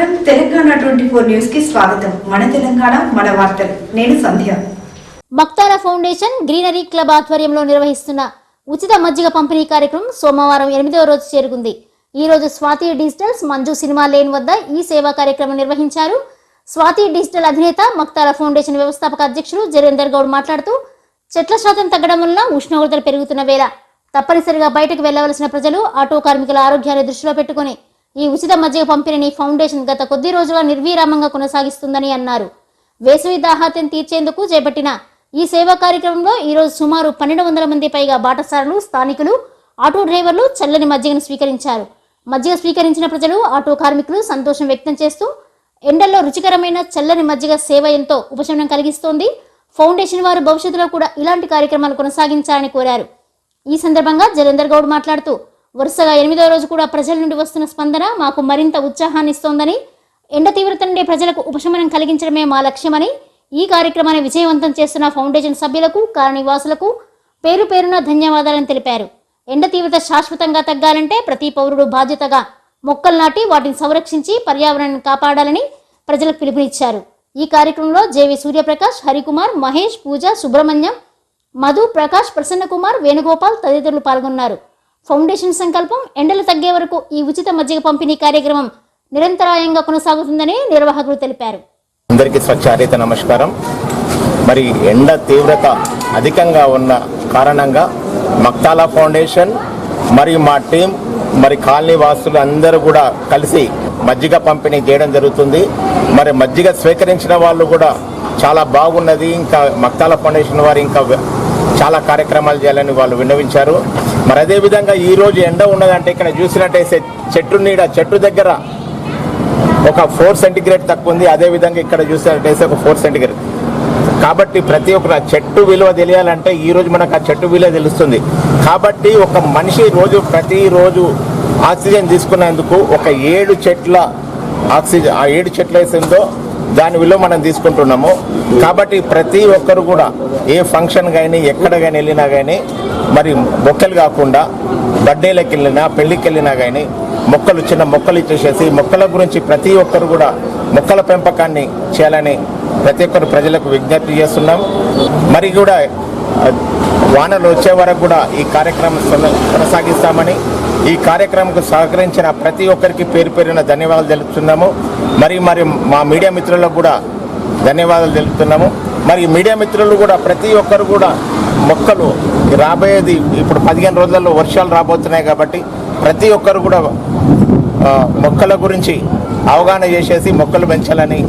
నమస్కారం తెలంగాణ 24 న్యూస్ కి స్వాగతం. మన తెలంగాణ మన వార్తలు. నేను సంధ్య. మక్తాల ఫౌండేషన్ గ్రీనరీ క్లబ్ ఆధ్వర్యంలో నిర్వహిస్తున్న ఉచిత మజ్జిగ పంపిణీ కార్యక్రమం సోమవారం 8వ రోజు చేరుకుంది. ఈ రోజు Swathi digitals Manju cinema lane వద్ద ఈ సేవా కార్యక్రమం నిర్వహించారు. స్వాతి డిజిటల్ అధినేత మక్తాల ఫౌండేషన్ వ్యవస్థాపక అధ్యక్షుడు జరేందర్ గౌడ్ మాట్లాడుతూ చెట్ల శాతం తగ్గడం వల్ల ఉష్ణోగ్రతలు పెరుగుతున్న వేళ తప్పనిసరిగా బయటకు వెళ్లవలసిన ప్రజలు ఆటో కార్మికుల ఆరోగ్యాన్ని దృష్టిలో పెట్టుకుని ఈ ఉచిత మజ్జిగ పంపిణీని ఫౌండేషన్ గత కొద్ది రోజులుగా నిర్విరామంగా కొనసాగిస్తుందని అన్నారు. వేసవి దాహార్తం తీర్చేందుకు చేపట్టిన ఈ సేవా కార్యక్రమంలో ఈ రోజు సుమారు 1200 మంది పైగా బాటసారులు, స్థానికులు, ఆటో డ్రైవర్లు చల్లని మజ్జిగను స్వీకరించారు. మజ్జిగ స్వీకరించిన ప్రజలు, ఆటో కార్మికులు సంతోషం వ్యక్తం చేస్తూ ఎండల్లో రుచికరమైన చల్లని మజ్జిగ సేవ ఎంతో ఉపశమనం కలిగిస్తోంది. ఫౌండేషన్ వారు భవిష్యత్తులో కూడా ఇలాంటి కార్యక్రమాలు కొనసాగించాలని కోరారు. ఈ సందర్భంగా జరేందర్ గౌడ్ మాట్లాడుతూ వరుసగా 8వ రోజు కూడా ప్రజల నుండి వస్తున్న స్పందన మాకు మరింత ఉత్సాహాన్ని ఇస్తోందని, ఎండ తీవ్రత నుండి ప్రజలకు ఉపశమనం కలిగించడమే మా లక్ష్యమని, ఈ కార్యక్రమాన్ని విజయవంతం చేస్తున్న ఫౌండేషన్ సభ్యులకు, కాలనీవాసులకు పేరు పేరున ధన్యవాదాలను తెలిపారు. ఎండ తీవ్రత శాశ్వతంగా తగ్గాలంటే ప్రతి పౌరుడు బాధ్యతగా మొక్కలు నాటి వాటిని సంరక్షించి పర్యావరణాన్ని కాపాడాలని ప్రజలకు పిలుపునిచ్చారు. ఈ కార్యక్రమంలో జేవి సూర్యప్రకాష్, హరికుమార్, మహేష్, పూజ, సుబ్రహ్మణ్యం, మధు, ప్రకాష్, ప్రసన్నకుమార్, వేణుగోపాల్ తదితరులు పాల్గొన్నారు. ఫౌండేషన్ సంకల్పం ఎండలు తగ్గే వరకు ఈ ఉచిత మజ్జిగ పంపిణీ కార్యక్రమం నిరంతరాయంగా కొనసాగుతుందని నిర్వాహకులు తెలిపారు. అందరికీ స్వచ్ఛ హరిత నమస్కారం. మరి ఎండ తీవ్రత అధికంగా ఉన్న కారణంగా మక్తాల ఫౌండేషన్ మరియు మా టీం మరి కాలనీ వాసులు అందరూ కూడా కలిసి మజ్జిగ పంపిణీ చేయడం జరుగుతుంది. మరి మజ్జిగ స్వీకరించిన వాళ్ళు కూడా చాలా బాగున్నది, ఇంకా మక్తాల ఫౌండేషన్ వారు ఇంకా చాలా కార్యక్రమాలు చేయాలని వాళ్ళు విన్నవించారు. మరి అదేవిధంగా ఈరోజు ఎండ ఉన్నదంటే ఇక్కడ చూసినట్టయితే చెట్టు దగ్గర ఒక 4 సెంటీగ్రేడ్ తక్కువ ఉంది. అదేవిధంగా ఇక్కడ చూసినట్టయితే ఒక 4 సెంటీగ్రేడ్. కాబట్టి ప్రతి ఒక్క చెట్టు విలువ తెలియాలంటే ఈరోజు మనకు ఆ చెట్టు విలువ తెలుస్తుంది. కాబట్టి ఒక మనిషి ప్రతిరోజు ఆక్సిజన్ తీసుకునేందుకు ఒక 7 చెట్ల ఆక్సిజన్, ఆ 7 చెట్లు వేసిందో దాని విలువ మనం తీసుకుంటున్నాము. కాబట్టి ప్రతి ఒక్కరు కూడా ఏ ఫంక్షన్ కానీ ఎక్కడ కానీ వెళ్ళినా కానీ మరి మొక్కలు కాకుండా బర్త్డేలకు వెళ్ళినా పెళ్ళికి వెళ్ళినా కానీ చిన్న మొక్కలు ఇచ్చేసేసి మొక్కల గురించి ప్రతి ఒక్కరు కూడా మొక్కల పెంపకాన్ని చేయాలని ప్రతి ఒక్కరు ప్రజలకు విజ్ఞప్తి చేస్తున్నాం. మరి కూడా వానలు వచ్చే వరకు కూడా ఈ కార్యక్రమం కొనసాగిస్తామని, ఈ కార్యక్రమంకు సహకరించిన ప్రతి ఒక్కరికి పేరు పేరున ధన్యవాదాలు తెలుపుతున్నాము. మరి మా మీడియా మిత్రులకు కూడా ధన్యవాదాలు తెలుపుతున్నాము. మరి మీడియా మిత్రులు కూడా ప్రతి ఒక్కరు కూడా మొక్కలు రాబోయేది ఇప్పుడు 15 రోజులలో వర్షాలు రాబోతున్నాయి కాబట్టి ప్రతి ఒక్కరు కూడా మొక్కల గురించి అవగాహన చేసేసి మొక్కలు పెంచాలని